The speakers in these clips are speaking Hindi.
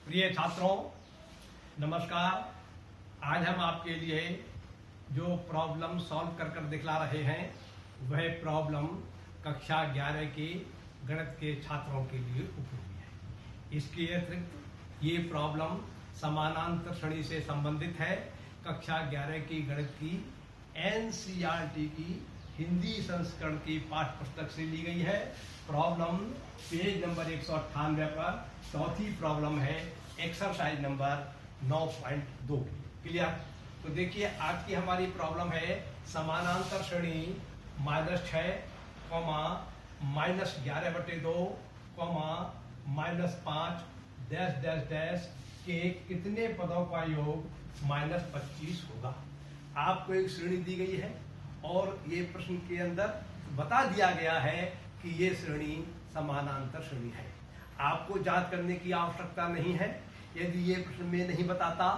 प्रिय छात्रों, नमस्कार। आज हम आपके लिए जो प्रॉब्लम सॉल्व कर दिखला रहे हैं वह प्रॉब्लम कक्षा 11 के गणित के छात्रों के लिए उपयोगी है। इसके अतिरिक्त ये प्रॉब्लम समानांतर श्रेणी से संबंधित है। कक्षा 11 की गणित की एनसीईआरटी की हिंदी संस्करण की पाठ्य पुस्तक से ली गई है। प्रॉब्लम पेज नंबर 198 पर चौथी प्रॉब्लम है, एक्सरसाइज नंबर 9.2 की। क्लियर? तो देखिए, आज की हमारी प्रॉब्लम है समानांतर श्रेणी -6, -11/2, -5 डैश डैश डैश के कितने पदों का योग -25 होगा। आपको एक श्रेणी दी गई है और ये प्रश्न के अंदर बता दिया गया है कि ये श्रेणी समानांतर श्रेणी है। आपको जांच करने की आवश्यकता नहीं है। यदि ये प्रश्न में नहीं बताता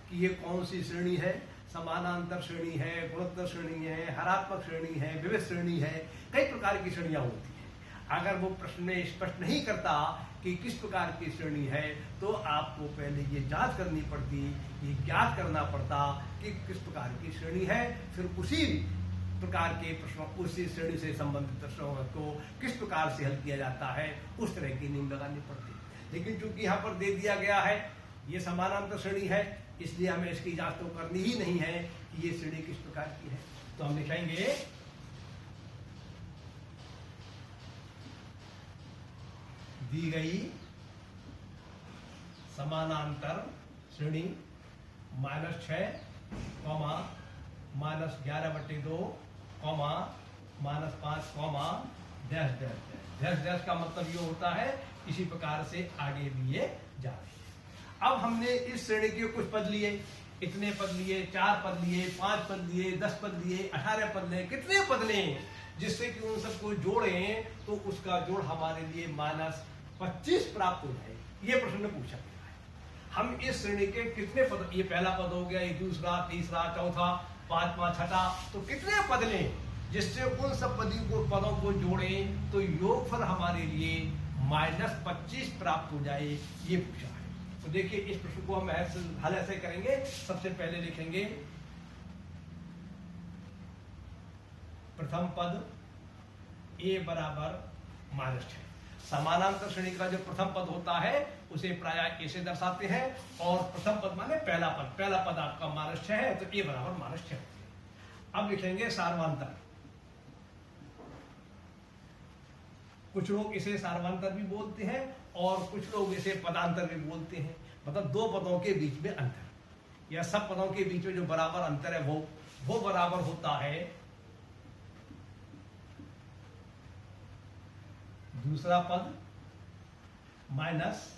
कि ये कौन सी श्रेणी है, समानांतर श्रेणी है, गुणोत्तर श्रेणी है, हरात्मक श्रेणी है, विविध श्रेणी है, कई प्रकार की श्रेणियां होती हैं। अगर वो प्रश्न में स्पष्ट नहीं करता कि किस प्रकार की श्रेणी है, तो आपको पहले ये जांच करनी पड़ती, ये ज्ञात करना पड़ता कि किस प्रकार की श्रेणी है। फिर उसी प्रकार के प्रश्नों, उसी श्रेणी से संबंधित प्रश्नों को किस प्रकार से हल किया जाता है, उस तरह की नींव लगानी पड़ती है। लेकिन चूंकि यहाँ पर दे दिया गया है ये समानांतर श्रेणी है, इसलिए हमें इसकी जांच तो करनी ही नहीं है कि ये श्रेणी किस प्रकार की है। तो हम लिखेंगे दी गई समानांतर श्रेणी -6, -11/2, -5, dash dash dash. Dash dash का मतलब ये होता है इसी प्रकार से आगे लिए जा रहे हैं। अब हमने इस श्रेणी के कुछ पद लिए, इतने पद लिए, 4 पद लिए, 5 पद लिए, 10 पद लिए, 18 पद लिए, कितने पद लें जिससे कि उन सबको जोड़ें तो उसका जोड़ हमारे लिए -25 प्राप्त हो जाए। ये प्रश्न पूछा गया है। हम इस श्रेणी के कितने पद, ये पहला पद हो गया, ये दूसरा, तीसरा, चौथा, 5वां, छठा, तो कितने पद लें जिससे उन सब पदों को जोड़ें तो योगफल हमारे लिए -25 प्राप्त हो जाए, ये पूछा है। तो देखिए, इस प्रश्न को हम हल ऐसे करेंगे। सबसे पहले लिखेंगे प्रथम पद a बराबर -6। समानांतर श्रेणी का जो प्रथम पद होता है उसे प्रायः a से दर्शाते हैं, और प्रथम पद माने पहला पद आपका -6 है, तो a बराबर -6। अब लिखेंगे सार्वांतर। कुछ लोग इसे सार्वांतर भी बोलते हैं और कुछ लोग इसे पदांतर भी बोलते हैं। मतलब दो पदों के बीच में अंतर, या सब पदों के बीच में जो बराबर अंतर है वो बराबर होता है दूसरा पद माइनस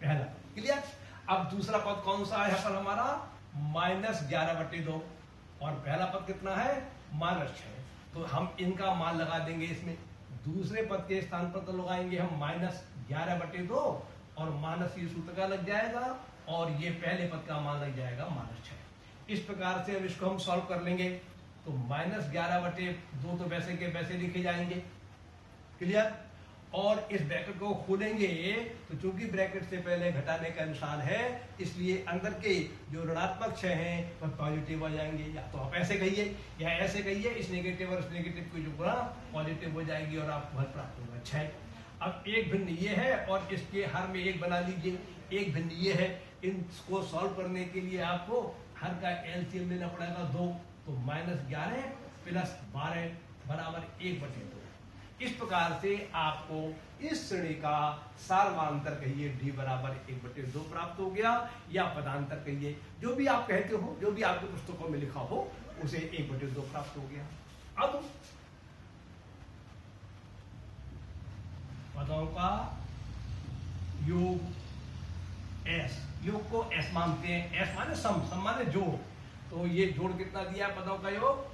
पहला पद। क्लियर? अब दूसरा पद कौन सा है यहाँ पर हमारा? -11/2, और पहला पद कितना है? -6। तो हम इनका मान लगा देंगे इसमें। दूसरे पद के स्थान पर तो लगाएंगे हम -11/2, और माइनस ये सूत्र का लग जाएगा, और ये पहले पद का मान लग जाएगा -6। इस प्रकार से अब इसको हम सॉल्व कर लेंगे। तो -11/2 तो वैसे के वैसे लिखे जाएंगे। क्लियर? और इस ब्रैकेट को खोलेंगे तो चूंकि ब्रैकेट से पहले घटाने का निशान है, इसलिए अंदर के जो ऋणात्मक 6 हैं वह पॉजिटिव हो जाएंगे। या तो आप ऐसे कहिए या ऐसे कहिए, इस नेगेटिव और इस नेगेटिव की जो गुणा पॉजिटिव हो जाएगी और आपको हल प्राप्त होगा 6। अब एक भिन्न ये है और इसके हर में एक बना लीजिए, एक भिन्न ये है। इनको सॉल्व करने के लिए आपको हर का एलसीएम लेना पड़ेगा 2, तो -11 + 12 बराबर 1/2। इस प्रकार से आपको इस श्रेणी का सार्वांतर कहिए d बराबर 1/2 प्राप्त हो गया, या पदांतर कहिए, जो भी आप कहते हो, जो भी आपके पुस्तकों में लिखा हो उसे 1/2 प्राप्त हो गया। अब पदों का योग s, योग को s मानते हैं। s माने सम माने जोड़। तो ये जोड़ कितना दिया है पदों का योग?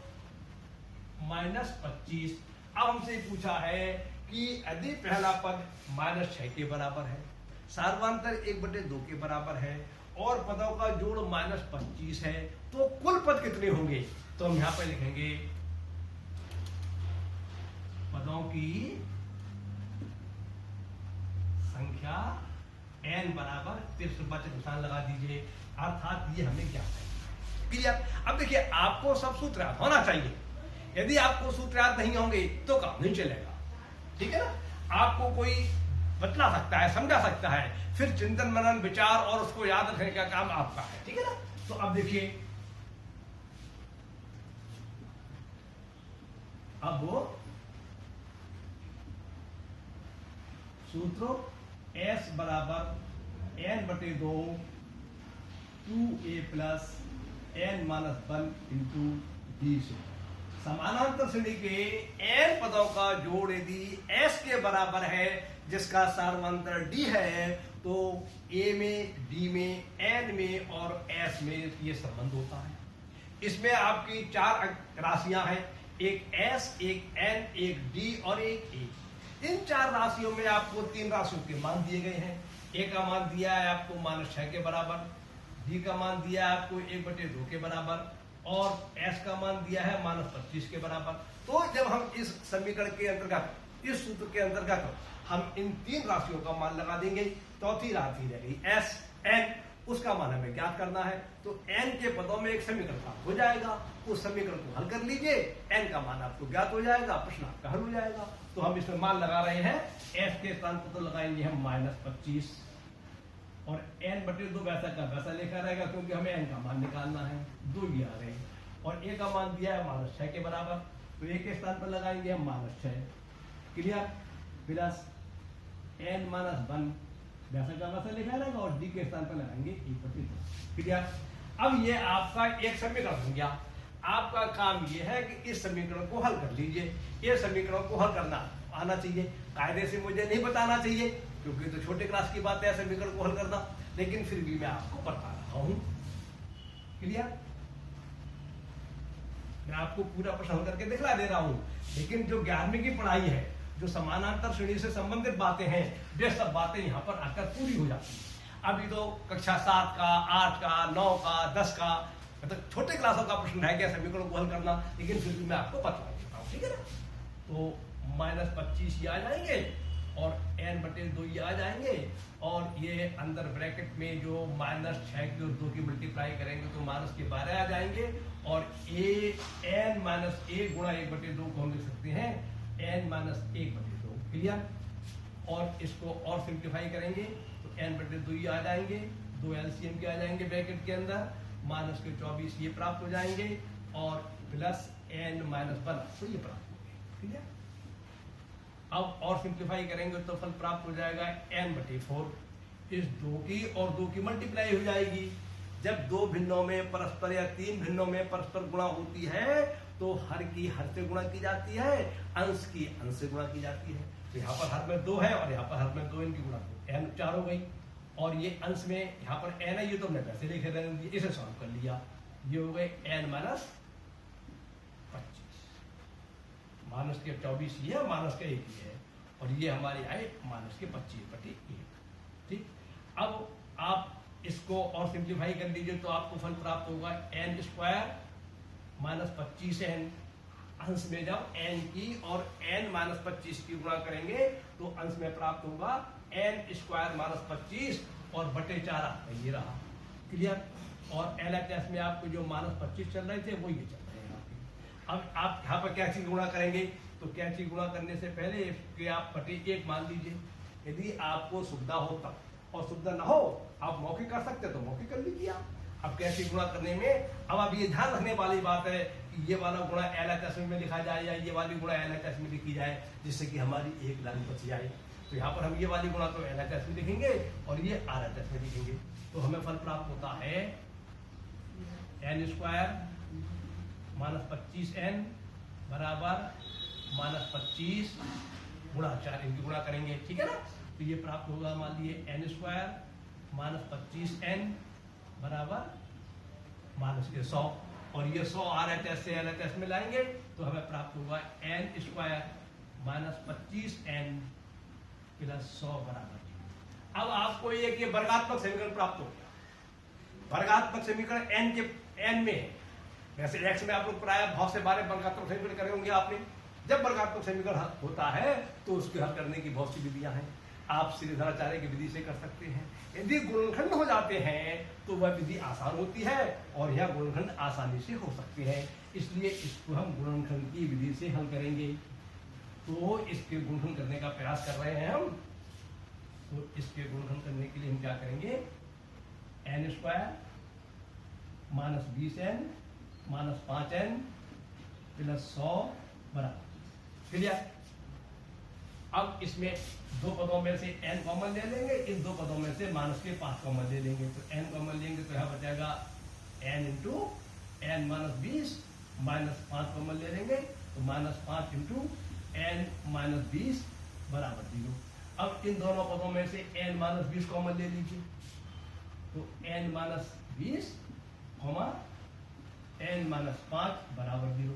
-25। अब हमसे पूछा है कि यदि पहला पद -6 के बराबर है, सार्वांतर 1/2 के बराबर है, और पदों का जोड़ -25 है, तो कुल पद कितने होंगे? तो हम यहां पर लिखेंगे पदों की संख्या n बराबर तिरछवाचक निशान लगा दीजिए, अर्थात ये हमें क्या है क्लियर। अब देखिए आपको सब सूत्र याद होना चाहिए, यदि आपको सूत्र याद नहीं होंगे तो काम नहीं चलेगा, ठीक है ना। आपको कोई बतला सकता है, समझा सकता है, फिर चिंतन मनन विचार और उसको याद रखने का काम आपका है, ठीक है ना। तो अब देखिए अब वो सूत्र S बराबर n/2 2a plus n minus 1 into D से समानांतर श्रेणी के n पदों का जोड़ यदि S के बराबर है जिसका सार्वंतर D है, तो A में, D में, N में और S में ये संबंध होता है। इसमें आपकी 4 राशियां हैं, एक S, एक N, एक D और एक A। इन 4 राशियों में आपको 3 राशियों के मान दिए गए हैं। A का मान दिया है आपको -6 के बराबर, D का मान दिया है आपको 1/2 के बराबर और S का मान दिया है -25 के बराबर। तो जब हम इस समीकरण के अंतर्गत, इस सूत्र के अंतर्गत हम इन 3 राशियों का मान लगा देंगे, चौथी राशि रह गई S, N, उसका मान हमें ज्ञात करना है। तो N के पदों में एक समीकरण प्राप्त हो जाएगा, उस समीकरण को हल कर लीजिए, N का मान आपको ज्ञात हो जाएगा, प्रश्न आपका हल हो जाएगा। तो हम इसमें मान लगा रहे हैं, S के स्थान पर तो लगाएंगे हम -25 और n/2 वैसा का वैसा लिखा रहेगा क्योंकि हमें n का मान निकालना है, 2 ये आ रहे हैं और a का मान दिया है -6 के बराबर, तो a के स्थान पर लगाएंगे हम -6 क्लियर, प्लस n माइनस 1 वैसा का वैसा लिखा रहेगा और d के स्थान पर लगाएंगे 1/2 क्लियर। अब ये आपका एक समीकरण हो गया। आपका काम ये है कि इस समीकरण को हल कर लीजिए। ये समीकरण को हल करना आना चाहिए, कायदे से मुझे नहीं बताना चाहिए क्योंकि तो छोटे क्लास की बात है समीकरण को हल करना, लेकिन फिर भी मैं आपको बता रहा हूं क्लियर। मैं आपको पूरा प्रश्न हल करके दिखला दे रहा हूं, लेकिन जो 11वीं की पढ़ाई है, जो समानांतर श्रेणी से संबंधित बातें हैं, वे सब बातें यहाँ पर आकर पूरी हो जाती हैं। अभी तो कक्षा 7 का, 8 का, 9 का, 10 का, मतलब छोटे क्लासों का प्रश्न है क्या समीकरण को हल करना, लेकिन फिर भी मैं आपको बता देता हूँ, ठीक है ना। तो -25 ये आ जाएंगे और n/2 ये आ जाएंगे और ये अंदर ब्रैकेट में जो -6 की और 2 की मल्टीप्लाई करेंगे तो -12 आ जाएंगे और n-1 गुणा 1/2 को हम लिख सकते हैं n-1/2 क्लियर। और इसको और सिंप्लीफाई करेंगे तो n/2 ये आ जाएंगे, 2 LCM के आ जाएंगे ब्रैकेट के अंदर, -24 ये प्राप्त हो जाएंगे और प्लस n-1 तो ये प्राप्त हो गए, ठीक है। अब और सिंप्लीफाई करेंगे तो फल प्राप्त हो जाएगा n/4, इस 2 की और 2 की मल्टीप्लाई हो जाएगी। जब 2 भिन्नों में परस्पर या 3 भिन्नों में परस्पर गुणा होती है तो हर की हर से गुणा की जाती है, अंश की अंश से गुणा की जाती है। तो यहाँ पर हर में 2 है और यहाँ पर हर में 2 इनकी गुणा n 4 हो गई और ये अंश में यहाँ पर n है, ये तो हमने वैसे लिखे थे, इसे सॉल्व कर लिया, ये हो गए n-25 -24 ये है, -1 ये है और ये हमारे आए -25/1, ठीक। अब आप इसको और सिंप्लीफाई कर लीजिए तो आपको फल प्राप्त होगा n² -25n, अंश में जब n की और n-25 की गुणा करेंगे तो अंश में प्राप्त होगा n² -25 और बटे 4 ये रहा क्लियर। और LHS में आपको जो -25 चल रहे थे वो ये चल रहे हैं आपके। अब आप यहाँ पर क्या चीज गुणा करेंगे, तो क्या चीज गुणा करने से पहले कि आप बटे 1 मान लीजिए, यदि आपको सुविधा हो तब, और सुविधा ना हो आप मौखिक कर सकते तो मौखिक कर लीजिए आप। अब कैसे गुणा करने में, अब आप ये ध्यान रखने वाली बात है कि ये वाला गुणा LHS में लिखा जाए या ये वाली गुणा LHS में लिखी जाए, जिससे कि हमारी एक लाइन बच जाए। तो यहाँ पर हम ये वाली गुणा तो LHS में लिखेंगे और ये RHS में लिखेंगे, तो हमें फल प्राप्त होता है n² -25n बराबर -25 गुणा 4, इनकी गुणा करेंगे, ठीक है ना। तो ये प्राप्त होगा, मान लिए n² -25n बराबर -100 और ये 100 RHS से LHS में लाएंगे तो हमें प्राप्त होगा n² -25n प्लस 100 बराबर। अब आपको ये वर्गात्मक समीकरण प्राप्त हो गया। वर्गात्मक समीकरण n में, वैसे x में आप लोग प्राय बहुत से बारे वर्गात्मक समीकरण करे होंगे आपने। जब वर्गात्मक समीकरण होता है तो उसके हल करने की बहुत सी विधियां हैं, आप श्रीधराचार्य की विधि से कर सकते हैं। यदि गुणनखंड हो जाते हैं तो वह विधि आसान होती है और यह गुणनखंड आसानी से हो सकते हैं, इसलिए इसको हम गुणनखंड की विधि से हल करेंगे। तो इसके गुणनखंड करने का प्रयास कर रहे हैं हम। तो इसके गुणनखंड करने के लिए हम क्या करेंगे, n square minus 20n minus 5n plus 100 बराबर क्लियर। अब इसमें दो पदों में से n कॉमन ले लेंगे, इन दो पदों में से माइनस के 5 कॉमन ले लेंगे। तो n कॉमन लेंगे तो यहाँ बचेगा n into n minus 20 minus 5 common ले लेंगे तो माइनस 5 इंटू n माइनस 20 बराबर 0। अब इन दोनों पदों में से n माइनस 20 कॉमन ले लीजिए तो n माइनस 20 n माइनस 5 बराबर 0।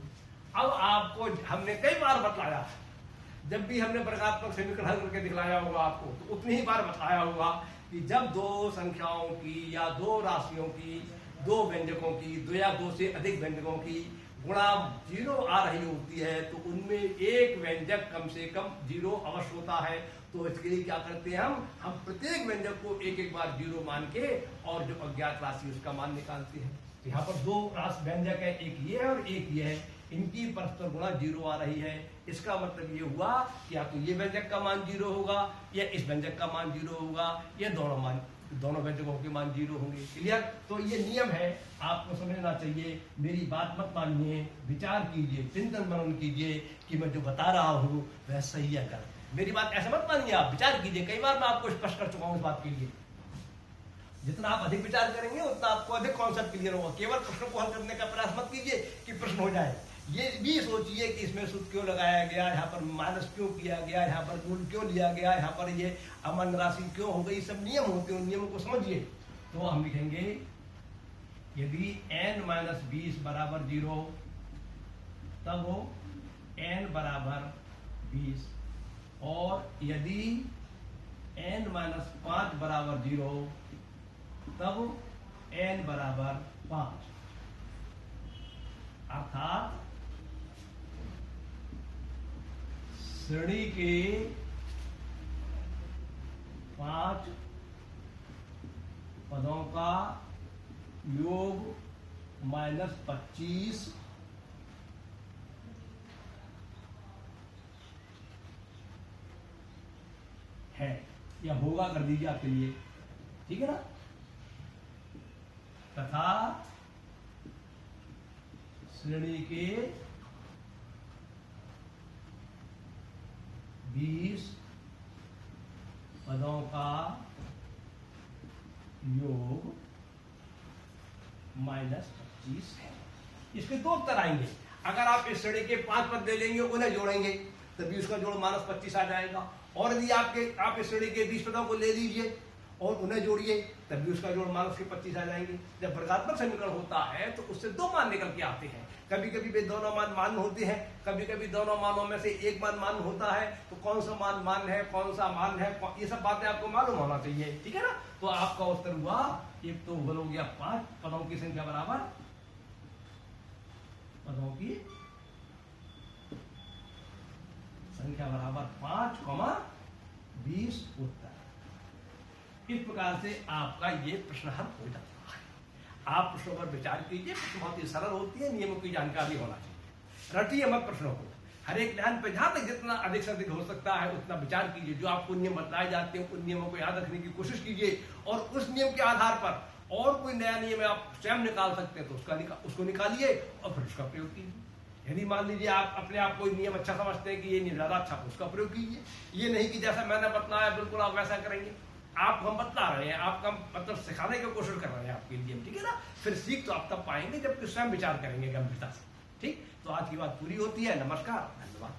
अब आपको हमने कई बार बतलाया, जब भी हमने वर्गात्मक समीकरण हल करके दिखलाया होगा आपको, तो उतनी ही बार बताया होगा कि जब दो संख्याओं की या दो राशियों की, दो व्यंजकों की, दो या दो से अधिक व्यंजकों की गुणा 0 आ रही होती है तो उनमें एक व्यंजक कम से कम 0 अवश्य होता है। तो इसके लिए क्या करते हैं, हम प्रत्येक व्यंजक को एक एक बार 0 मान के और जो अज्ञात राशि उसका मान निकालते हैं। तो यहाँ पर दो राशि व्यंजक है, एक ये है और एक ये है, इनकी परस्पर गुणा 0 आ रही है। इसका मतलब ये हुआ कि या तो ये व्यंजक का मान 0 होगा या इस व्यंजक का मान 0 होगा, या दोनों व्यंजकों के मान 0 होंगे। क्लियर। तो ये नियम है, आपको समझना चाहिए। मेरी बात मत मानिए, विचार कीजिए, चिंतन मनन कीजिए कि मैं जो बता रहा हूँ वह सही है गलत। मेरी बात ऐसे मत मानिए, आप विचार कीजिए। कई बार मैं आपको स्पष्ट कर चुका हूँ इस बात के लिए। जितना आप अधिक विचार करेंगे उतना आपको अधिक कॉन्सेप्ट क्लियर होगा। केवल प्रश्नों को हल करने का प्रयास मत कीजिए कि प्रश्न हो जाए, ये भी सोचिए कि इसमें सूत्र क्यों लगाया गया, यहाँ पर माइनस क्यों किया गया, यहाँ पर गुण क्यों लिया गया, यहाँ पर ये अमन राशि क्यों हो गई। सब नियम होते हैं, उन नियमों को समझिए। तो हम लिखेंगे यदि n माइनस 20 बराबर 0 तब हो n बराबर 20, और यदि n माइनस 5 बराबर 0 तब n बराबर 5। अर्थात श्रेणी के 5 पदों का योग माइनस 25 है, या होगा, कर दीजिए आपके लिए, ठीक है ना। तथा श्रेणी के 20 पदों का योग माइनस 25 है। इसके दो उत्तर आएंगे। अगर आप इस श्रेणी के 5 पद ले लेंगे, उन्हें जोड़ेंगे तभी उसका जोड़ माइनस 25 आ जाएगा। और यदि आप इस श्रेणी के 20 पदों को ले लीजिए और उन्हें जोड़िए तभी उसका जोड़ माइनस के 25 आ जाएंगे। जब वर्गात्मक समीकरण होता है तो उससे दो मान निकल के आते हैं। कभी कभी वे दोनों मान मान्य होते हैं, कभी कभी दोनों मानों में से एक मान मान्य होता है। तो कौन सा मान मान्य है, कौन सा मान्य है, ये सब बातें आपको मालूम होना चाहिए, ठीक है ना। तो आपका उत्तर हुआ, एक तो हो गया 5 पदों की संख्या बराबर पदों की संख्या बराबर 5,20 उत्तर। इस प्रकार से आपका ये प्रश्न हल हो जाता है। आप प्रश्नों पर विचार कीजिए, प्रश्न बहुत ही सरल होती है, नियमों की जानकारी होना चाहिए। रटिए मत प्रश्नों को, हर एक ध्यान पे जहां तक जितना अधिक से अधिक हो सकता है उतना विचार कीजिए। जो आपको नियम बताए जाते हैं उन नियमों को याद रखने की कोशिश कीजिए, और उस नियम के आधार पर और कोई नया नियम आप स्वयं निकाल सकते हैं तो उसको निकालिए और फिर उसका प्रयोग कीजिए। यदि मान लीजिए आप अपने आप कोई नियम अच्छा समझते हैं कि ये नियम ज्यादा अच्छा, उसका प्रयोग कीजिए। ये नहीं कि जैसा मैंने बतलाया बिल्कुल आप वैसा करेंगे। आप हम बतला रहे हैं, आपका मतलब सिखाने की कोशिश कर रहे हैं आपके लिए, ठीक है ना। फिर सीख तो आप तब पाएंगे जब स्वयं विचार करेंगे गंभीरता से। ठीक, तो आज की बात पूरी होती है। नमस्कार, धन्यवाद।